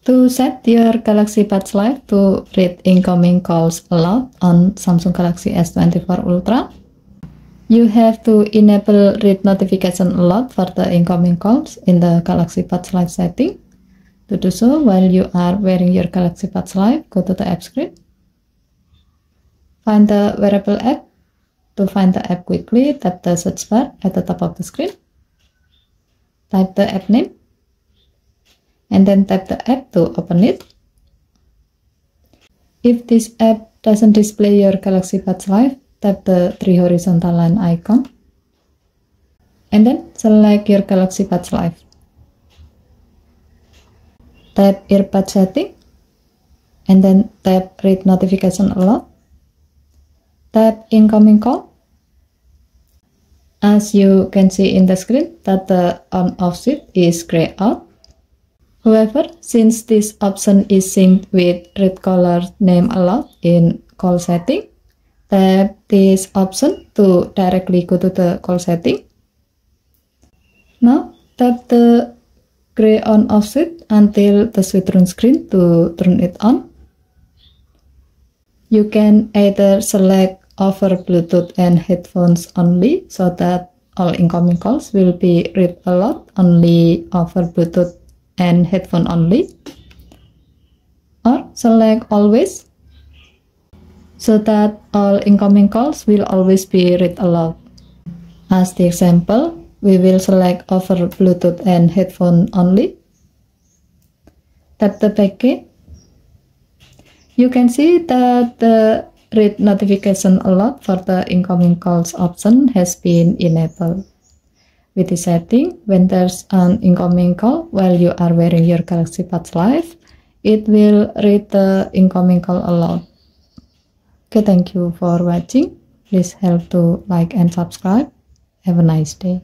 To set your Galaxy Buds Live to read incoming calls aloud on Samsung Galaxy S24 Ultra, you have to enable read notification aloud for the incoming calls in the Galaxy Buds Live setting. To do so, while you are wearing your Galaxy Buds Live, go to the app screen. Find the wearable app. To find the app quickly, tap the search bar at the top of the screen. Type the app name. And then tap the app to open it. If this app doesn't display your Galaxy Buds Live, tap the three horizontal line icon. And then select your Galaxy Buds Live. Tap earbud setting. And then tap read notification aloud. Tap incoming call. As you can see in the screen that the on-off switch is grayed out. However, since this option is synced with read caller name aloud in call setting, tap this option to directly go to the call setting. Now tap the gray on-off switch until the switch turns green to turn it on. You can either select over Bluetooth and headphones only so that all incoming calls will be read aloud only over Bluetooth and headphone only, or select always so that all incoming calls will always be read aloud. As the example, we will select over Bluetooth and headphone only. Tap the back key. You can see that the read notification aloud for the incoming calls option has been enabled. With this setting, when there's an incoming call while you are wearing your Galaxy Buds Live, it will read the incoming call aloud. Okay, thank you for watching. Please help to like and subscribe. Have a nice day.